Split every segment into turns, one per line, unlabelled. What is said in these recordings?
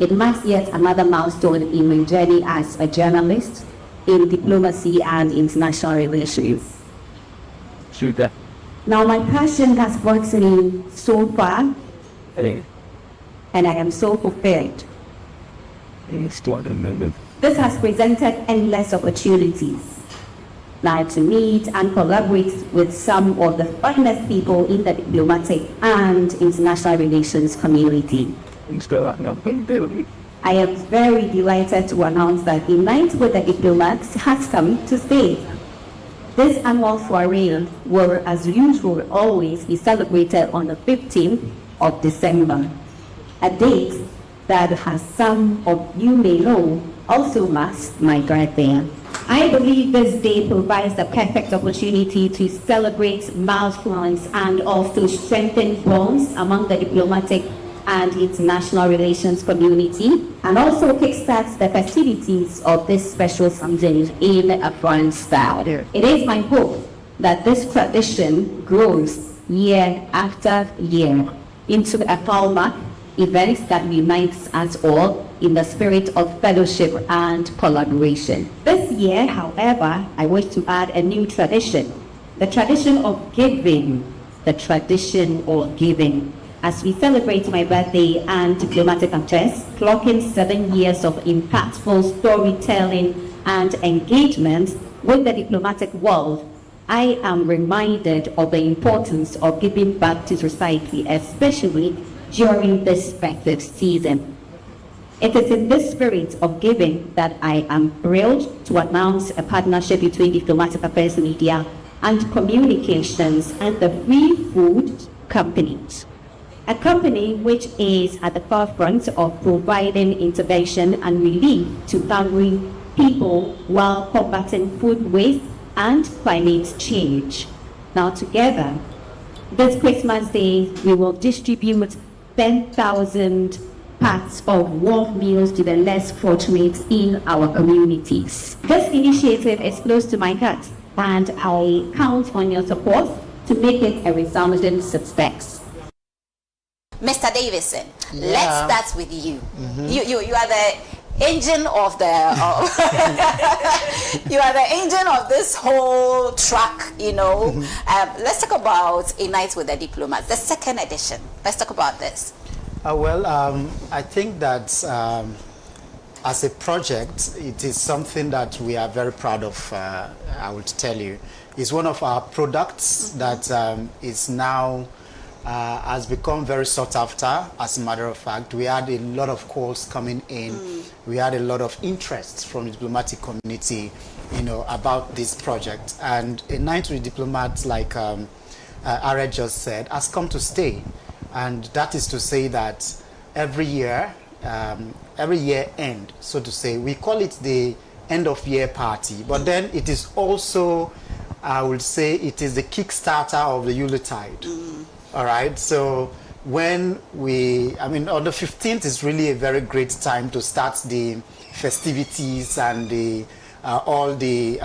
It marks yet another milestone in my journey as a journalist in diplomacy and international relations. Now, my passion has brought me so far, and I am so fulfilled. This has presented endless opportunities, now to meet and collaborate with some of the finest people in the diplomatic and international relations community. I am very delighted to announce that the Night with the Diplomats has come to stay. This annual soiree will, as usual, always be celebrated on the 15th of December, a date that, as some of you may know, also marks my birthday. I believe this day provides the perfect opportunity to celebrate milestones and also strengthen bonds among the diplomatic and international relations community, and also kickstarts the festivities of this special season in a foreign style. It is my hope that this tradition grows year after year into a hallmark event that unites us all in the spirit of fellowship and collaboration. This year, however, I wish to add a new tradition, the tradition of giving, the tradition of giving. As we celebrate my birthday and diplomatic contest, clocking 7 years of impactful storytelling and engagement with the diplomatic world, I am reminded of the importance of giving back to society, especially during this festive season. It is in this spirit of giving that I am thrilled to announce a partnership between Diplomatic Affairs Media and Communications and the Free Food Companies, a company which is at the forefront of providing intervention and relief to hungry people while combating food waste and climate change. Now together, this Christmas Day, we will distribute 10,000 packs of warm meals to the less fortunate in our communities. This initiative is close to my heart, and I count on your support to make it a resounding success.
Mr. Davidson, let's start with you. You are the engine of the you are the engine of this whole track, you know. Let's talk about A Night with the Diplomats, the second edition. Let's talk about this.
I think that as a project, it is something that we are very proud of. I would tell you, it's one of our products that is now has become very sought after. As a matter of fact, we had a lot of calls coming in. We had a lot of interest from the diplomatic community, you know, about this project. And A Night with Diplomats, like Harriet just said, has come to stay. And that is to say that every year end, so to say, we call it the end of year party. But then it is also, I would say, it is the Kickstarter of the Yuletide. All right, so when on the 15th is really a very great time to start the festivities and the all the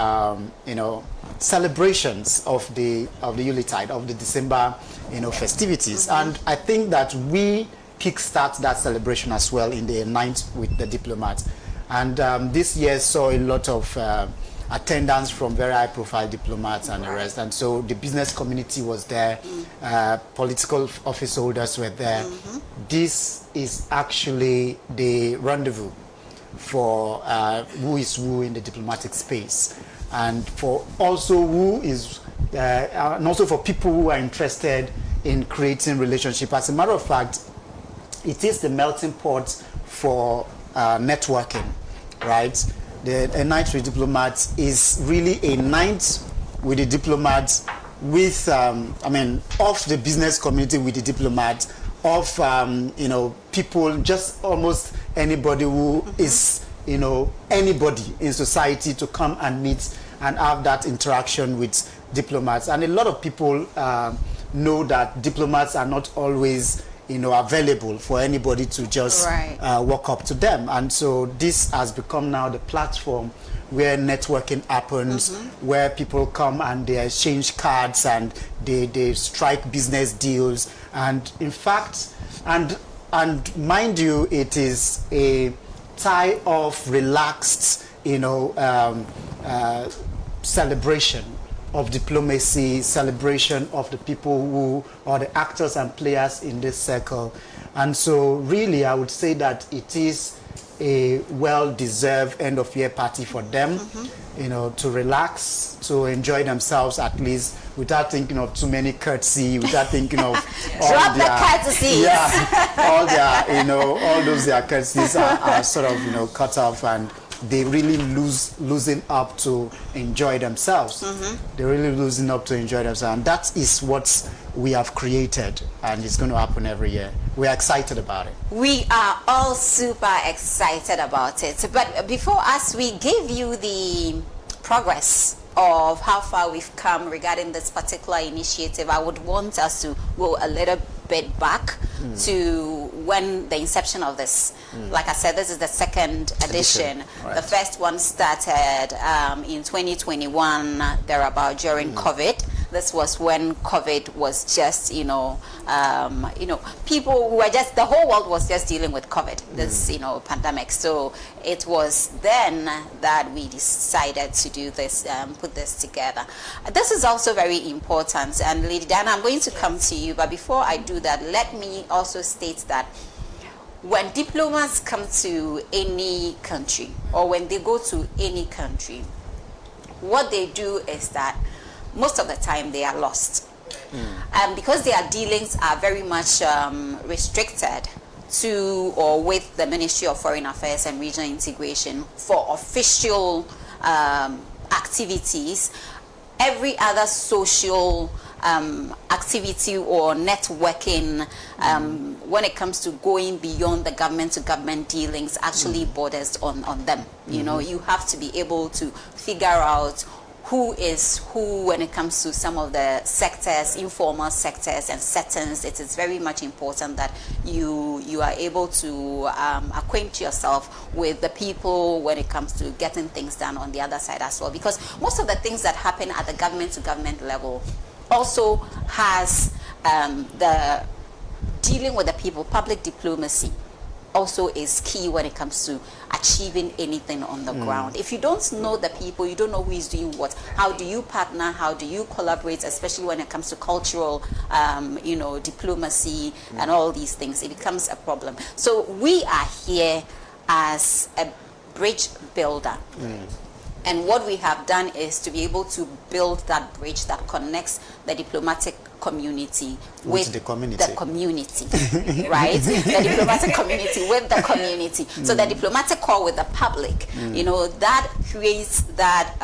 celebrations of the Yuletide, of the December festivities. And I think that we kickstart that celebration as well in the Night with the Diplomats. And this year saw a lot of attendance from very high-profile diplomats and the rest, and so the business community was there, political office holders were there. This is actually the rendezvous for who is who in the diplomatic space, and for also who is, and also for people who are interested in creating relationship. As a matter of fact, it is the melting pot for networking, right? A Night with Diplomats is really a night with the diplomats, with of the business community with the diplomats, of people, just almost anybody who is anybody in society to come and meet and have that interaction with diplomats. And a lot of people know that diplomats are not always available for anybody to just walk up to them. And so this has become now the platform where networking happens, where people come and they exchange cards and they strike business deals. And in fact, and and mind you, it is a tie of relaxed, celebration of diplomacy, celebration of the people who are the actors and players in this circle. And so really I would say that it is a well-deserved end-of-year party for them, to relax, to enjoy themselves at least without thinking of too many courtesy, without thinking of
drop the courtesies.
Yeah, all their, all those their courtesies are sort of, cut off, and they really losing up to enjoy themselves. They're really losing up to enjoy themselves, and that is what we have created, and it's going to happen every year. We're excited about it.
We are all super excited about it. But before us, we give you the progress of how far we've come regarding this particular initiative. I would want us to go a little bit back to when the inception of this. Like I said, this is the second edition.
Right.
The first one started in 2021, thereabout, during COVID. This was when COVID was just, people were just, the whole world was just dealing with COVID, this, pandemic. So it was then that we decided to do this, put this together. This is also very important. And Lady Diana, I'm going to come to you. But before I do that, let me also state that when diplomats come to any country, or when they go to any country, what they do is that most of the time they are lost. Because their dealings are very much restricted to or with the Ministry of Foreign Affairs and Regional Integration for official activities. Every other social activity or networking, when it comes to going beyond the government to government dealings, actually borders on them. You have to be able to figure out who is who when it comes to some of the sectors, informal sectors and settings. It is very much important that you are able to acquaint yourself with the people when it comes to getting things done on the other side as well. Because most of the things that happen at the government to government level also has the dealing with the people, public diplomacy also is key when it comes to achieving anything on the ground. If you don't know the people, you don't know who is doing what, how do you partner, how do you collaborate, especially when it comes to cultural, diplomacy and all these things, it becomes a problem. So we are here as a bridge builder. And what we have done is to be able to build that bridge that connects the diplomatic community with the community, right? The diplomatic community with the community. So the diplomatic core with the public, that creates that,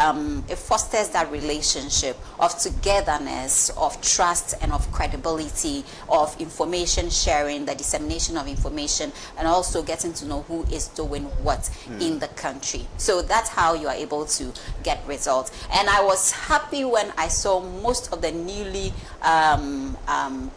it fosters that relationship of togetherness, of trust and of credibility, of information sharing, the dissemination of information, and also getting to know who is doing what in the country. So that's how you are able to get results. And I was happy when I saw most of the newly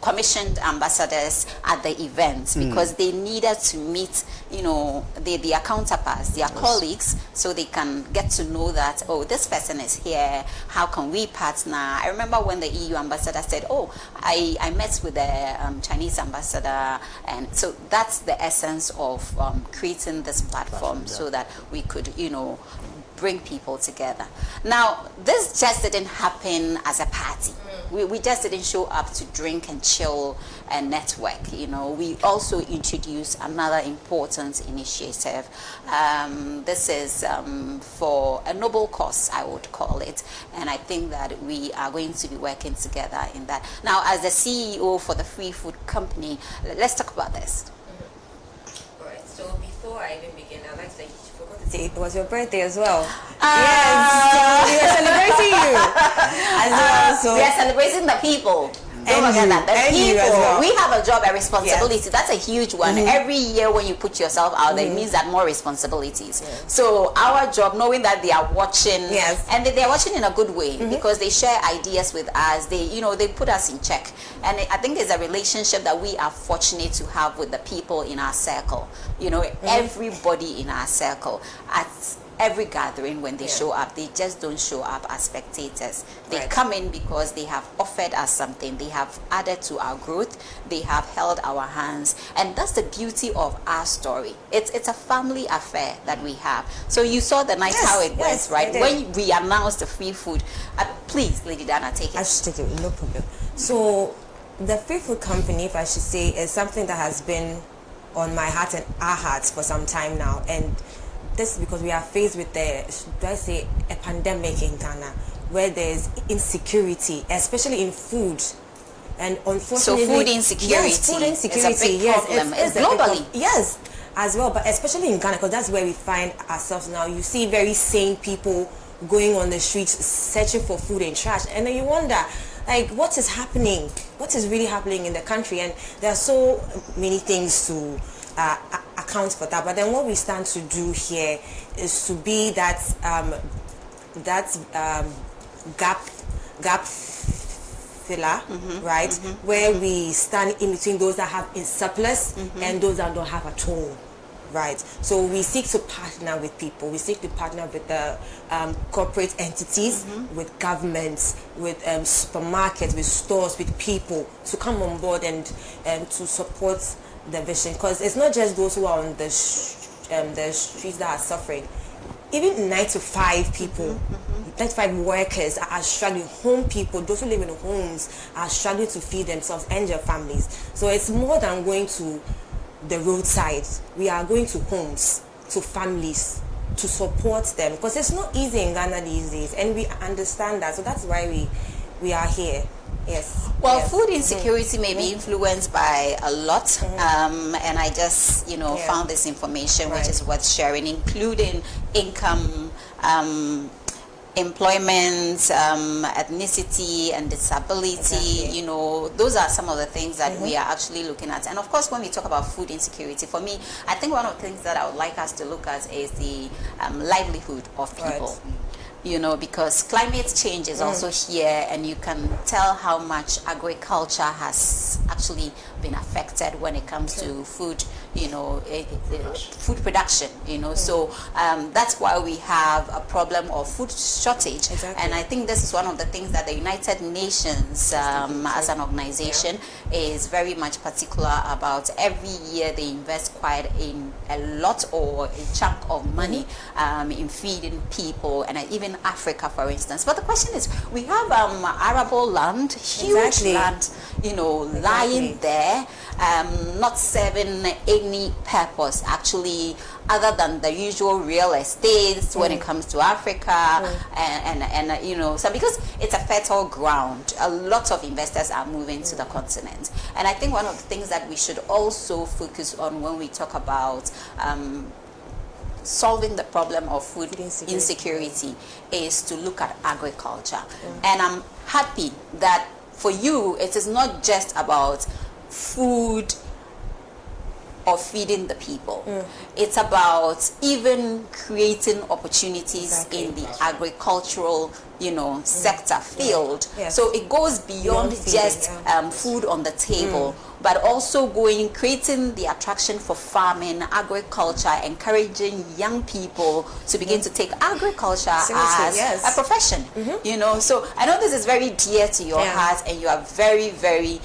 commissioned ambassadors at the event, because they needed to meet, their counterparts, their colleagues, so they can get to know that, oh, this person is here, how can we partner? I remember when the EU ambassador said, oh, I met with the Chinese ambassador, and so that's the essence of creating this platform, so that we could, bring people together. Now, this just didn't happen as a party. We just didn't show up to drink and chill and network. We also introduced another important initiative. This is for a noble cause, I would call it, and I think that we are going to be working together in that. Now, as the CEO for the Free Food Company, let's talk about this.
All right. So before I even begin, I'd like to say, it was your birthday as well. Yes, we are celebrating you as well. So
we are celebrating the people. Don't forget that. The people. We have a job, a responsibility. Yes. That's a huge one. Every year when you put yourself out there, it means that more responsibilities. Yes. So our job, knowing that they are watching, and they are watching in a good way, because they share ideas with us. They, they put us in check. And I think there's a relationship that we are fortunate to have with the people in our circle. Everybody in our circle. every gathering when they
Yeah.
show up, they just don't show up as spectators. They
Right.
come in because they have offered us something. They have added to our growth. They have held our hands. And that's the beauty of our story. It's a family affair that we have. So you saw the night
Yes,
how it
yes,
went, right?
I did.
When we announced the free food, please, Lady Dana, take
I
it.
should take it, no problem. So the free food company, if I should say, is something that has been on my heart and our hearts for some time now. And this is because we are faced with a pandemic in Ghana where there's insecurity, especially in food. And unfortunately,
So food insecurity
yes, food
is a
insecurity,
big
yes,
problem. It's
a big
globally.
problem. Yes, as well, but especially in Ghana, because that's where we find ourselves now. You see very sane people going on the streets searching for food and trash, and then you wonder, like, what is happening? What is really happening in the country? And there are so many things to account for that. But then what we stand to do here is to be that gap filler, right? Where we stand in between those that have in surplus and those that don't have at all, right? So we seek to partner with people. We seek to partner with the corporate entities, with governments, with supermarkets, with stores, with people to come on board and to support the vision. Because it's not just those who are on the streets that are suffering. Even 9 to 5 people, 9 to 5 workers are struggling. Home people, those who live in homes, are struggling to feed themselves and their families. So it's more than going to the roadside. We are going to homes, to families, to support them, because it's not easy in Ghana these days, and we understand that. So that's why we are here. Yes.
Well,
yes.
food insecurity may be influenced by a lot, and I just, found this information, which
Right.
is worth sharing, including income, employment, ethnicity, and disability.
Exactly.
Those are some of the things that we are actually looking at. And of course, when we talk about food insecurity, for me, I think one of the things that I would like us to look at is the livelihood of people.
Right.
Because climate change is also here, and you can tell how much agriculture has actually been affected when it comes to food, food production, So that's why we have a problem of food shortage.
Exactly.
And I think this is one of the things that the United Nations, as an organization, is very much particular about. Every year they invest quite a lot or a chunk of money in feeding people, and even Africa, for instance. But the question is, we have arable land, huge
Exactly.
land, lying there, not serving any purpose actually, other than the usual real estates when it comes to Africa, and so because it's a fertile ground, a lot of investors are moving to the continent. And I think one of the things that we should also focus on when we talk about solving the problem of food insecurity is to look at agriculture. And I'm happy that for you it is not just about food or feeding the people. It's about even creating opportunities in the agricultural sector field.
Yes.
So it goes beyond
Feeding,
just food on the table, but also creating the attraction for farming, agriculture, encouraging young people to begin to take agriculture
Seriously,
as
yes.
a profession. So I know this is very dear to your heart, and you are very, very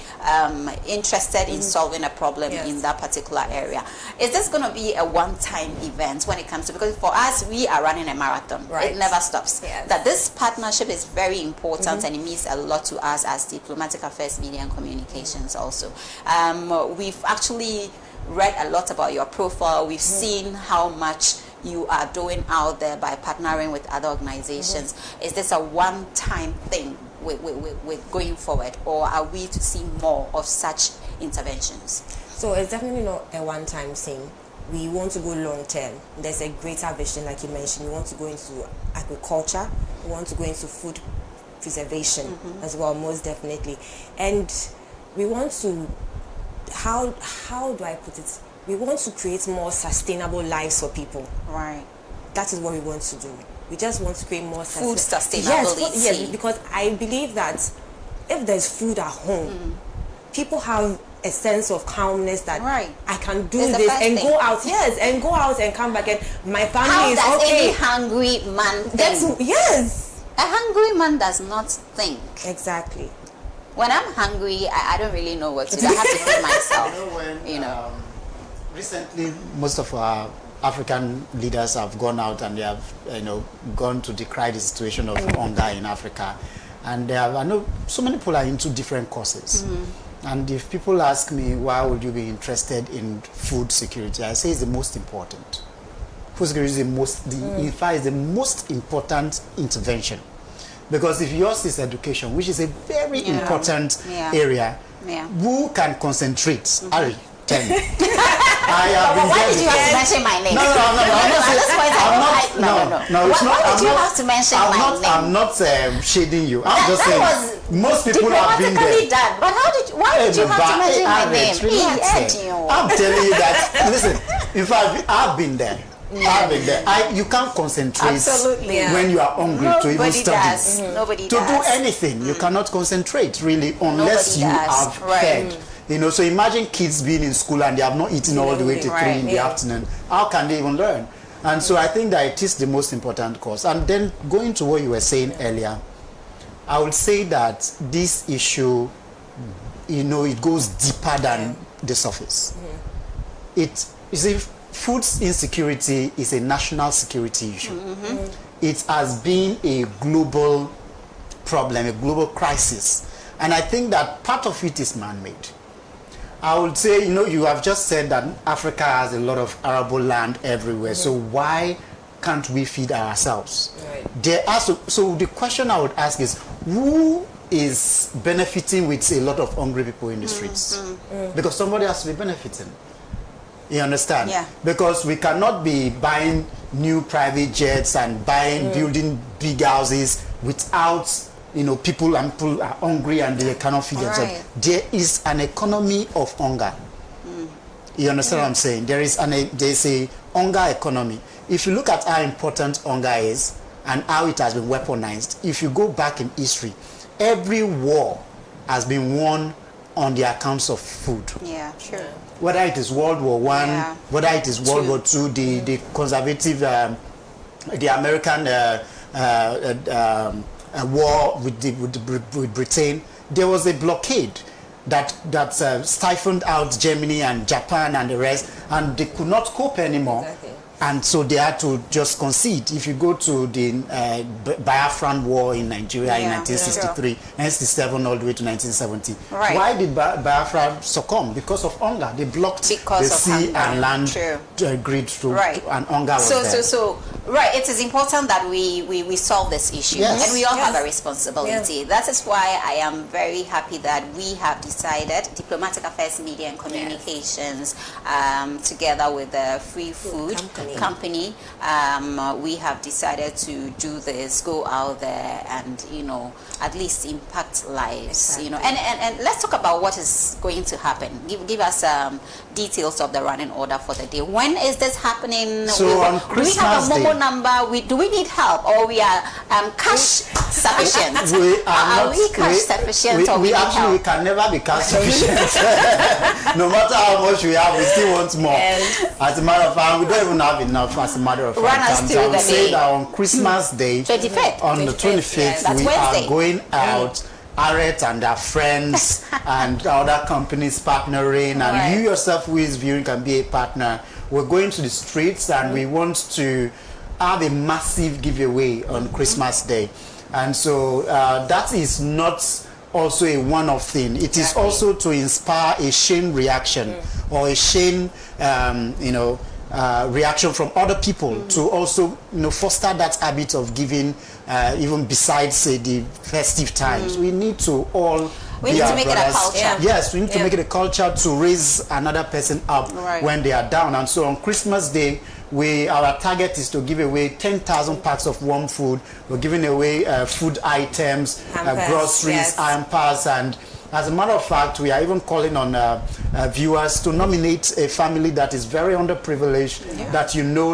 interested in solving a problem in that particular area. Is this going to be a one-time event when it comes to, because for us, we are running a marathon.
Right.
It never stops.
Yes.
That this partnership is very important, and it means a lot to us as Diplomatic Affairs Media and Communications also. We've actually read a lot about your profile. We've seen how much you are doing out there by partnering with other organizations. Is this a one-time thing with going forward, or are we to see more of such interventions?
So it's definitely not a one-time thing. We want to go long-term. There's a greater vision, like you mentioned. We want to go into agriculture. We want to go into food preservation as well, most definitely. And we want to, how do I put it? We want to create more sustainable lives for people.
Right.
That is what we want to do. We just want to create more
Food sustainability.
Yes, because I believe that if there's food at home, people have a sense of calmness that
Right.
I can do
It's the
this
first
and
thing.
go out, and go out and come back, and my family
How
is
does
okay.
any hungry man
That's
think?
yes,
A hungry man does not think.
exactly.
When I'm hungry, I don't really know what to do. I have to feed myself. You know.
Recently, most of our African leaders have gone out and they have, gone to decry the situation of hunger in Africa. And I know so many people are into different causes. And if people ask me, why would you be interested in food security? I say it's the most important. Food security is in fact, is the most important intervention. Because if yours is education, which is a very important area, who can concentrate? Harry, tell me.
Why did you have to mention my name?
No.
At this point, Why did you have to mention my name?
I'm not shading you. I'm just saying most people have been there.
Done. But why did you have to mention my name?
I'm telling you that. Listen, in fact, I've been there. You can't concentrate when you are hungry to even study.
Nobody
to
does.
do anything, you cannot concentrate really unless you have fed. So imagine kids being in school and they have not eaten all the way to 3 in the afternoon. How can they even learn? And so I think that it is the most important cause. And then going to what you were saying earlier, I would say that this issue, it goes deeper than the surface. Food insecurity is a national security issue. It has been a global problem, a global crisis. And I think that part of it is man-made. I would say, you have just said that Africa has a lot of arable land everywhere. So why can't we feed ourselves? So the question I would ask is, who is benefiting with a lot of hungry people in the streets? Because somebody has to be benefiting. You understand?
Yeah.
Because we cannot be buying new private jets and building big houses without, people are hungry and they cannot feed themselves. There is an economy of hunger. You understand what I'm saying? There's a hunger economy. If you look at how important hunger is and how it has been weaponized, if you go back in history, every war has been won on the accounts of food.
Yeah, sure.
Whether it is World War I, whether it is World War II, the conservative, the American war with Britain, there was a blockade that stifled out Germany and Japan and the rest, and they could not cope anymore. And so they had to just concede. If you go to the Biafran War in Nigeria in 1963, 1967 all the way to 1970, why did Biafra succumb? Because of hunger. They blocked the sea and land grid through, and hunger was there.
So, it is important that we solve this issue, and we all have a responsibility. That is why I am very happy that we have decided, Diplomatic Affairs, Media and Communications, together with the Free Food Company, we have decided to do this, go out there and at least impact lives. And let's talk about what is going to happen. Give us details of the running order for the day. When is this happening?
So on Christmas
do we have a
Day,
Momo number? Do we need help, or we are cash sufficient? Are we cash sufficient, or we
actually can never be cash sufficient. No matter how much we have, we still want more. As a matter of fact, we don't even have enough. As a matter of fact,
Run us through the
say
day.
that on Christmas Day,
25th.
On the 25th, we are going out. Harriet and their friends and other companies partnering, and you yourself who is viewing can be a partner. We're going to the streets and we want to have a massive giveaway on Christmas Day. And so that is not also a one-off thing. It is also to inspire a chain reaction or a chain reaction from other people to also foster that habit of giving, even besides say the festive times. We need to all
we need to make it a culture.
Yes, we need to make it a culture to raise another person up when they are down. And so on Christmas Day, our target is to give away 10,000 packs of warm food. We're giving away food items, groceries, hampers, and as a matter of fact, we are even calling on viewers to nominate a family that is very underprivileged, that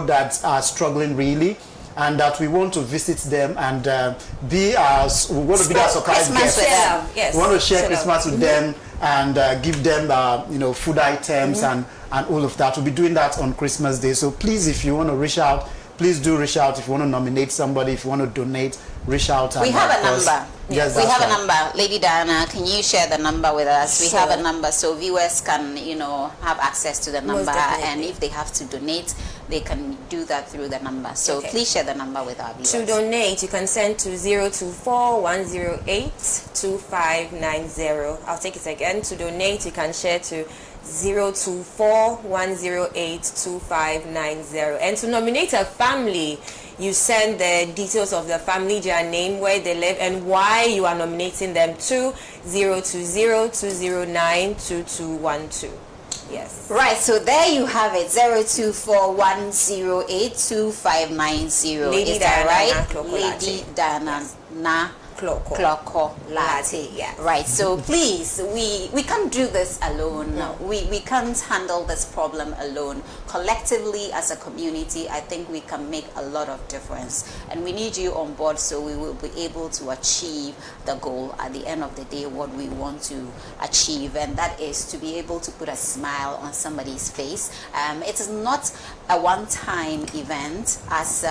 that are struggling really, and that we want to visit them and we want to be their surprise guests. We want to share Christmas with them and give them, food items and all of that. We'll be doing that on Christmas Day. So please, if you want to reach out, please do reach out. If you want to nominate somebody, if you want to donate, reach out.
We have a number.
Yes,
we have
right.
a number. Lady Diana, can you share the number with us? We
Sure.
have a number so viewers can, have access to the number,
definitely.
and if they have to donate, they can do that through the number. So
Okay.
please share the number with our viewers.
To donate, you can send to 024-108-2590. I'll take it again. To donate, you can share to 024-108-2590. And to nominate a family, you send the details of the family, their name, where they live, and why you are nominating them to 020-209-2212. Yes.
Right, so there you have it, 024-108-2590.
Lady
Is that
Diana
right?
Klokor
Lady
Lartey.
Diana Na Klokor Lartey.
Yes.
Right, so please, we can't do this alone. We can't handle this problem alone. Collectively, as a community, I think we can make a lot of difference. And we need you on board so we will be able to achieve the goal at the end of the day, what we want to achieve. And that is to be able to put a smile on somebody's face. It is not a one-time event, as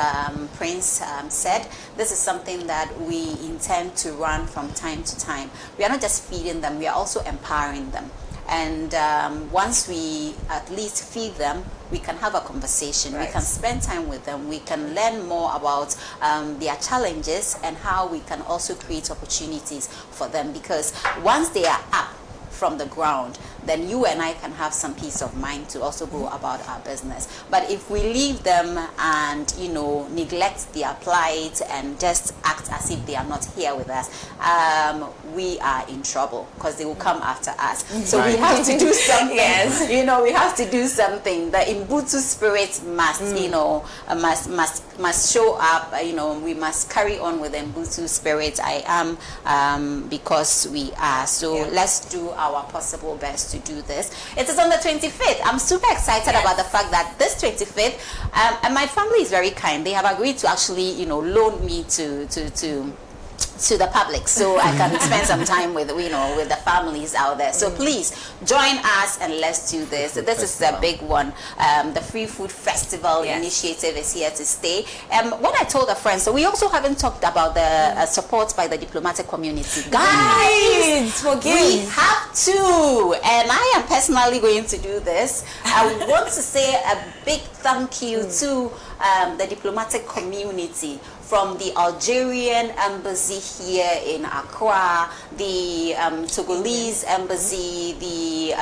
Prince said. This is something that we intend to run from time to time. We are not just feeding them, we are also empowering them. And once we at least feed them, we can have a conversation,
Right.
we can spend time with them, we can learn more about their challenges and how we can also create opportunities for them, because once they are up from the ground, then you and I can have some peace of mind to also go about our business. But if we leave them and neglect their plight and just act as if they are not here with us, we are in trouble, because they will come after us. So we have to do something.
Yes.
We have to do something. The Imbutu spirit must must show up. We must carry on with the Imbutu spirit. I am because we are. So
Yeah.
let's do our possible best to do this. It is on the 25th. I'm super excited about the fact that this 25th, and my family is very kind. They have agreed to actually, loan me to the public, so I can spend some time with with the families out there. So please join us and let's do this. This is a big one. The Free Food Festival
Yes.
initiative is here to stay. When I told a friend, so we also haven't talked about the support by the diplomatic community. Guys, we have to, and I am personally going to do this. I want to say a big thank you to the diplomatic community, from the Algerian embassy here in Accra, the Togolese embassy, the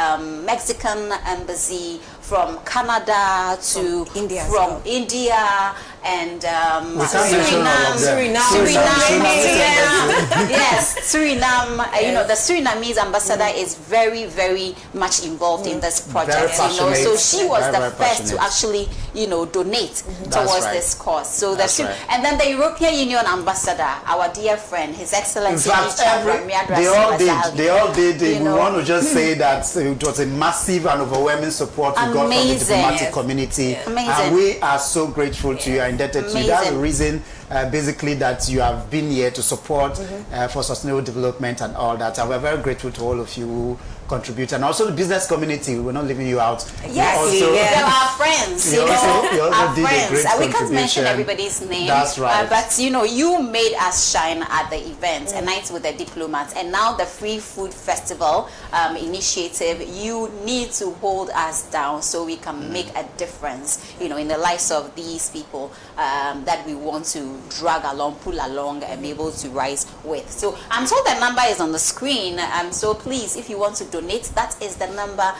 Mexican embassy, from Canada to
India as
from
well.
India, and
We can't mention all of them.
Yes, Suriname. The Surinamese ambassador is very, very much involved in this project.
passionate.
So she was
Very,
the
very
first to
passionate.
actually, donate
That's
towards
right.
this cause. So
That's
the
right.
and then the European Union ambassador, our dear friend, His
In
Excellency
fact,
Miadra
they all did.
You
We
know.
want to just say that it was a massive and overwhelming support we got from the
Amazing.
diplomatic
Yes.
community.
Amazing.
And we are so grateful to you, are indebted to you. That's the
Amazing.
reason, basically, that you have been here to support for sustainable development and all that. And we're very grateful to all of you who contribute. And also the business community, we're not leaving you out.
Yes,
Also,
they're our friends,
You also
our
did a
friends.
great
We can't mention
contribution.
everybody's name.
That's right.
But you made us shine at the event, A Night with the Diplomats, and now the Free Food Festival initiative. You need to hold us down so we can make a difference, in the lives of these people that we want to drag along, pull along, and be able to rise with. So I'm told the number is on the screen. So please, if you want to donate, that is the number.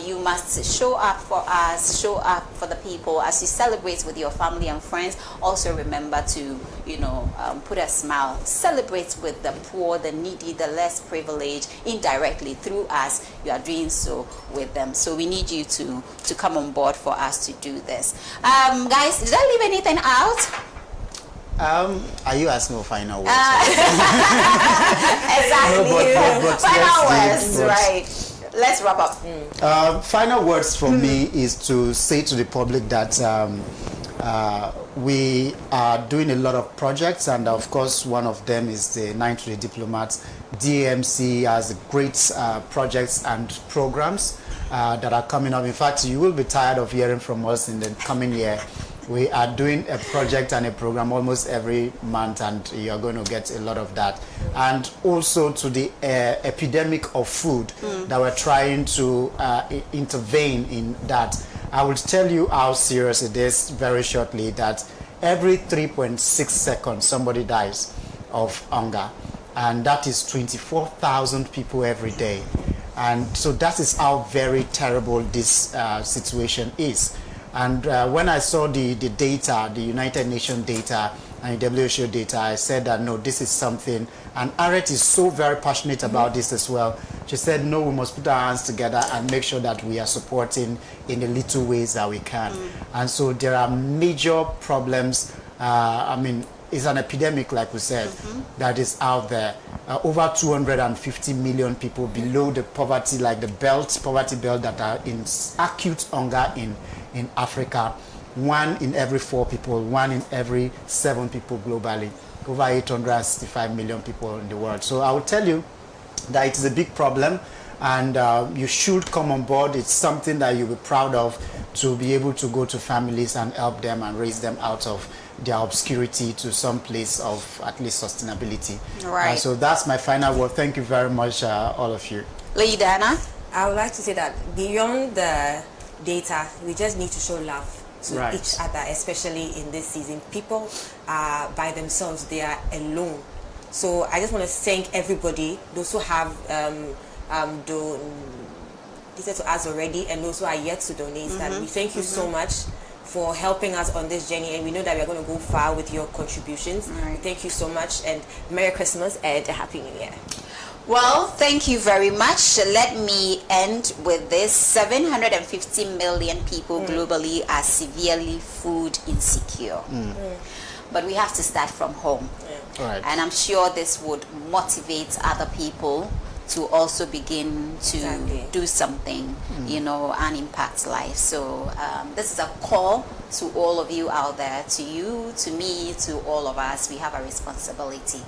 You must show up for us, show up for the people as you celebrate with your family and friends. Also remember to, put a smile, celebrate with the poor, the needy, the less privileged. Indirectly through us, you are doing so with them. So we need you to come on board for us to do this. Guys, did I leave anything out?
Are you asking for final words?
Exactly.
No, but
Final
let's
words,
leave, but-
right. let's wrap up.
Final words from me is to say to the public that we are doing a lot of projects, and of course one of them is the 9th with the Diplomats. DMC has great projects and programs that are coming up. In fact, you will be tired of hearing from us in the coming year. We are doing a project and a program almost every month, and you're going to get a lot of that. And also to the epidemic of food that we're trying to intervene in that. I will tell you how serious it is very shortly, that every 3.6 seconds somebody dies of hunger, and that is 24,000 people every day. And so that is how very terrible this situation is. And when I saw the data, the United Nations data and WHO data, I said that no, this is something, and Harriet is so very passionate about this as well. She said, no, we must put our hands together and make sure that we are supporting in the little ways that we can. And so there are major problems. I mean, it's an epidemic, like we said, that is out there. Over 250 million people below the poverty, like the poverty belt, that are in acute hunger in Africa. 1 in every 4 people, 1 in every 7 people globally. Over 865 million people in the world. So I will tell you that it is a big problem, and you should come on board. It's something that you'll be proud of, to be able to go to families and help them and raise them out of their obscurity to some place of at least sustainability.
Right.
So that's my final word. Thank you very much, all of you.
Lady Diana?
I would like to say that beyond the data, we just need to show love to
Right.
each other, especially in this season. People are by themselves, they are alone. So I just want to thank everybody, those who have donated to us already and those who are yet to donate. That we thank you so much for helping us on this journey, and we know that we are going to go far with your contributions.
Right.
Thank you so much, and Merry Christmas and a Happy New Year.
Well, thank you very much. Let me end with this. 750 million people globally are severely food insecure. But we have to start from home.
Right.
And I'm sure this would motivate other people to also begin to
Exactly.
do something, you know, and impact life. So this is a call to all of you out there, to you, to me, to all of us. We have a responsibility.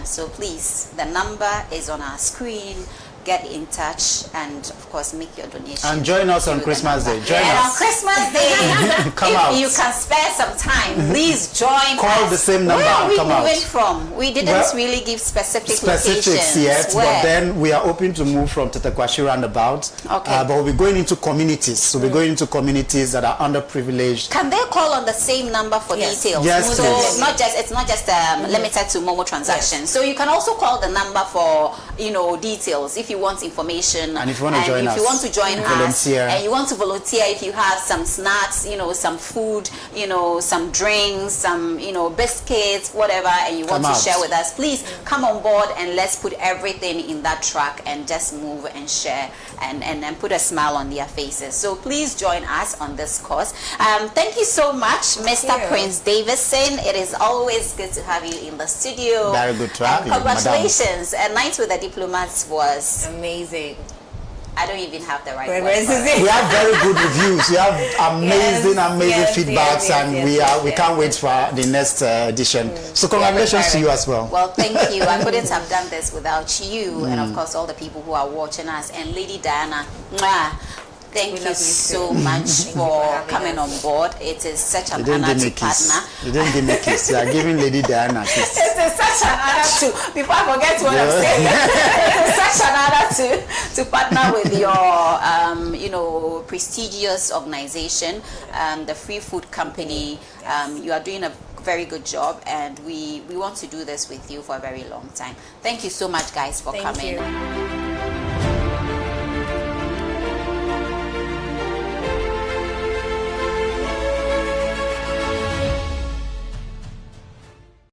So please, the number is on our screen. Get in touch and, of course, make your donation.
And join us on
through the
Christmas
number.
Day. Join
and
us.
on Christmas Day,
Come
if
out.
you can spare some time, please join
Call
us.
the same number
Where are
and
we
come out.
moving from? We didn't
Well,
really give specifics
Specifics yet, but
Where?
then we are hoping to move from Tetekwashi roundabout.
Okay.
But we'll be going into communities. So we're going into communities that are underprivileged.
Can they call on the same number for
Yes.
details?
Yes,
so
please.
it's not just limited to Momo transactions. So you can also call the number for, you know, details if you want information.
And if you want to join
if
us,
you want to join us,
volunteer.
and you want to volunteer, if you have some snacks, you know, some food, you know, some drinks, some, you know, biscuits, whatever, and you want
Come
to
out.
share with us, please come on board and let's put everything in that truck and just move and share and put a smile on their faces. So please join us on this course. Thank you so much, Mr.
you.
Prince Davidson. It is always good to have you in the studio.
Very good to have
And
you, madam.
congratulations. A Night with the Diplomats was,
Amazing.
I don't even have the right
Where
word
is
for it.
We have very good reviews. We have amazing,
Yes,
feedbacks,
yes,
and
yes,
we can't wait for the next edition. So congratulations to you as well.
Well, thank you. I couldn't have done this without you, and of course all the people who are watching us. And Lady Diana, mwah, thank
We
you
love you
so
too.
much for
having
coming
us.
on board. It is such
You
an
didn't
honor
give me
to
a kiss.
partner.
You didn't give me a kiss. You are giving Lady Diana a kiss.
It is such an honor to, before I forget what I'm saying, it is such an honor to partner with your, you know, prestigious organization, the Free Food Company. You are doing a very good job, and we want to do this with you for a very long time. Thank you so much, guys, for
Thank
coming.
you.